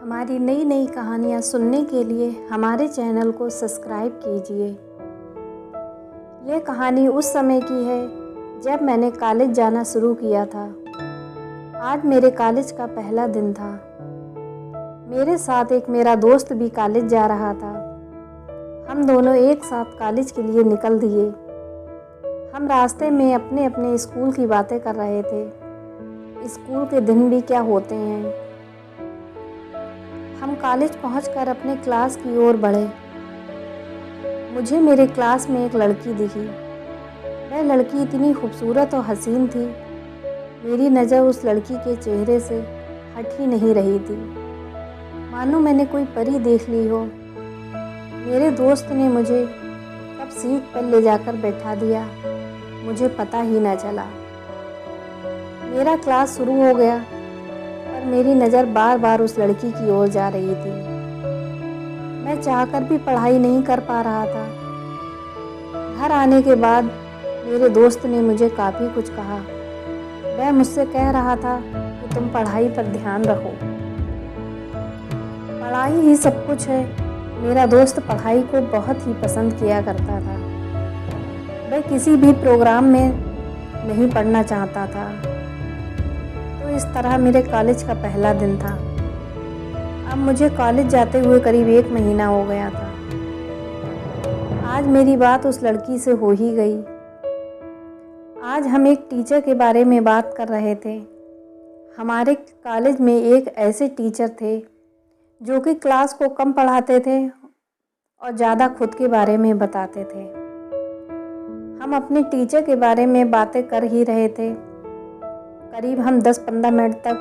हमारी नई नई कहानियाँ सुनने के लिए हमारे चैनल को सब्सक्राइब कीजिए। ये कहानी उस समय की है जब मैंने कॉलेज जाना शुरू किया था। आज मेरे कॉलेज का पहला दिन था। मेरे साथ एक मेरा दोस्त भी कॉलेज जा रहा था। हम दोनों एक साथ कॉलेज के लिए निकल दिए। हम रास्ते में अपने अपने स्कूल की बातें कर रहे थे। स्कूल के दिन भी क्या होते हैं। हम कॉलेज पहुंचकर अपने क्लास की ओर बढ़े। मुझे मेरे क्लास में एक लड़की दिखी। वह लड़की इतनी खूबसूरत और हसीन थी। मेरी नज़र उस लड़की के चेहरे से हट ही नहीं रही थी, मानो मैंने कोई परी देख ली हो। मेरे दोस्त ने मुझे कब सीट पर ले जाकर बैठा दिया, मुझे पता ही ना चला। मेरा क्लास शुरू हो गया, पर मेरी नज़र बार बार उस लड़की की ओर जा रही थी। मैं चाहकर भी पढ़ाई नहीं कर पा रहा था। घर आने के बाद मेरे दोस्त ने मुझे काफ़ी कुछ कहा। वह मुझसे कह रहा था कि तुम पढ़ाई पर ध्यान रखो, पढ़ाई ही सब कुछ है। मेरा दोस्त पढ़ाई को बहुत ही पसंद किया करता था। वह किसी भी प्रोग्राम में नहीं पढ़ना चाहता था। तो इस तरह मेरे कॉलेज का पहला दिन था। अब मुझे कॉलेज जाते हुए करीब 1 महीना हो गया था। आज मेरी बात उस लड़की से हो ही गई। आज हम एक टीचर के बारे में बात कर रहे थे। हमारे कॉलेज में एक ऐसे टीचर थे जो कि क्लास को कम पढ़ाते थे और ज़्यादा खुद के बारे में बताते थे। हम अपने टीचर के बारे में बातें कर ही रहे थे। करीब हम 10-15 मिनट तक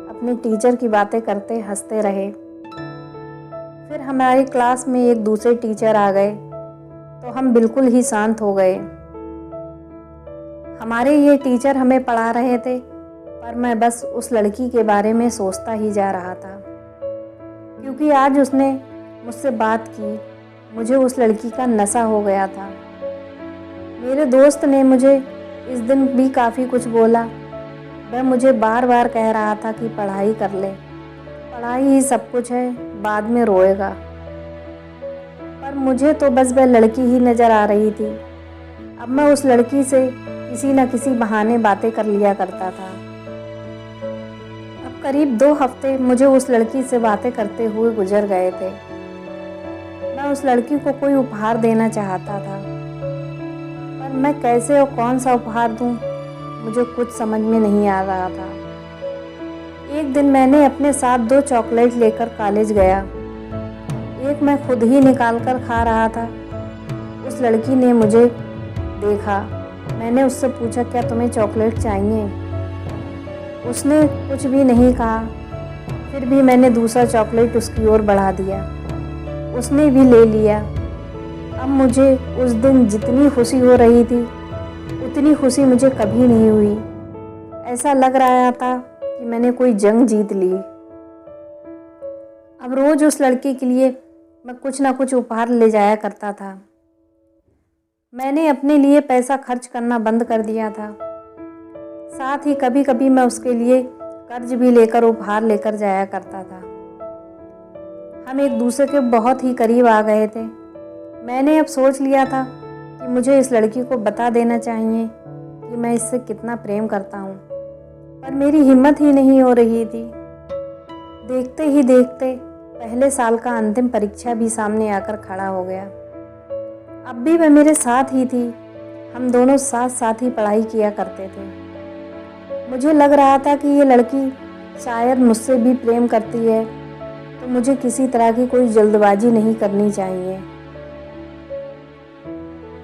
अपने टीचर की बातें करते हंसते रहे। फिर हमारी क्लास में एक दूसरे टीचर आ गए तो हम बिल्कुल ही शांत हो गए। हमारे ये टीचर हमें पढ़ा रहे थे, पर मैं बस उस लड़की के बारे में सोचता ही जा रहा था, क्योंकि आज उसने मुझसे बात की। मुझे उस लड़की का नशा हो गया था। मेरे दोस्त ने मुझे इस दिन भी काफ़ी कुछ बोला। वह मुझे बार बार कह रहा था कि पढ़ाई कर ले, पढ़ाई ही सब कुछ है, बाद में रोएगा। पर मुझे तो बस वह लड़की ही नज़र आ रही थी। अब मैं उस लड़की से किसी न किसी बहाने बातें कर लिया करता था। अब करीब 2 हफ्ते मुझे उस लड़की से बातें करते हुए गुजर गए थे। मैं उस लड़की को कोई उपहार देना चाहता था, पर मैं कैसे और कौन सा उपहार दूं, मुझे कुछ समझ में नहीं आ रहा था। एक दिन मैंने अपने साथ 2 चॉकलेट लेकर कॉलेज गया। एक मैं खुद ही निकाल कर खा रहा था। उस लड़की ने मुझे देखा। मैंने उससे पूछा, क्या तुम्हें चॉकलेट चाहिए? उसने कुछ भी नहीं कहा। फिर भी मैंने दूसरा चॉकलेट उसकी ओर बढ़ा दिया। उसने भी ले लिया। अब मुझे उस दिन जितनी खुशी हो रही थी, उतनी खुशी मुझे कभी नहीं हुई। ऐसा लग रहा था कि मैंने कोई जंग जीत ली। अब रोज़ उस लड़की के लिए मैं कुछ ना कुछ उपहार ले जाया करता था। मैंने अपने लिए पैसा खर्च करना बंद कर दिया था। साथ ही कभी कभी मैं उसके लिए कर्ज भी लेकर उपहार लेकर जाया करता था। हम एक दूसरे के बहुत ही करीब आ गए थे। मैंने अब सोच लिया था कि मुझे इस लड़की को बता देना चाहिए कि मैं इससे कितना प्रेम करता हूँ, पर मेरी हिम्मत ही नहीं हो रही थी। देखते ही देखते पहले साल का अंतिम परीक्षा भी सामने आकर खड़ा हो गया। अब भी वह मेरे साथ ही थी। हम दोनों साथ साथ ही पढ़ाई किया करते थे। मुझे लग रहा था कि ये लड़की शायद मुझसे भी प्रेम करती है, तो मुझे किसी तरह की कोई जल्दबाजी नहीं करनी चाहिए।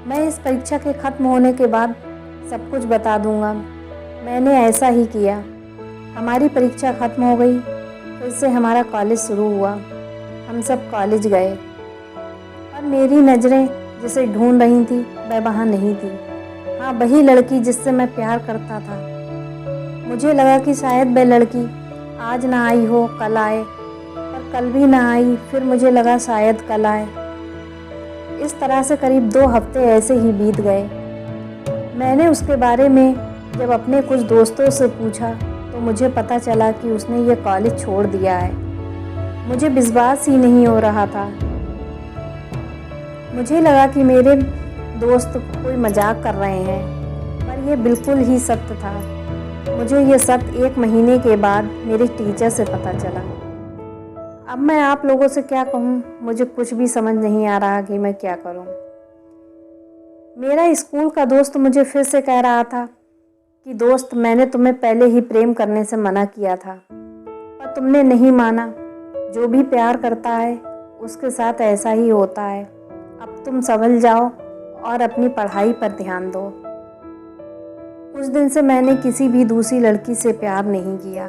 मैं इस परीक्षा के ख़त्म होने के बाद सब कुछ बता दूंगा। मैंने ऐसा ही किया। हमारी परीक्षा ख़त्म हो गई। फिर से हमारा कॉलेज शुरू हुआ। हम सब कॉलेज गए, पर मेरी नज़रें जिसे ढूंढ रही थी वह वहाँ नहीं थी। हाँ, वही लड़की जिससे मैं प्यार करता था। मुझे लगा कि शायद वह लड़की आज ना आई हो, कल आए, पर कल भी ना आई। फिर मुझे लगा शायद कल आए। इस तरह से करीब 2 हफ्ते ऐसे ही बीत गए। मैंने उसके बारे में जब अपने कुछ दोस्तों से पूछा तो मुझे पता चला कि उसने ये कॉलेज छोड़ दिया है। मुझे विश्वास ही नहीं हो रहा था। मुझे लगा कि मेरे दोस्त कोई मजाक कर रहे हैं, पर यह बिल्कुल ही सत्य था। मुझे ये सत्य 1 महीने के बाद मेरे टीचर से पता चला। अब मैं आप लोगों से क्या कहूँ, मुझे कुछ भी समझ नहीं आ रहा कि मैं क्या करूँ। मेरा स्कूल का दोस्त मुझे फिर से कह रहा था कि दोस्त, मैंने तुम्हें पहले ही प्रेम करने से मना किया था, पर तुमने नहीं माना। जो भी प्यार करता है उसके साथ ऐसा ही होता है। अब तुम संभल जाओ और अपनी पढ़ाई पर ध्यान दो। उस दिन से मैंने किसी भी दूसरी लड़की से प्यार नहीं किया।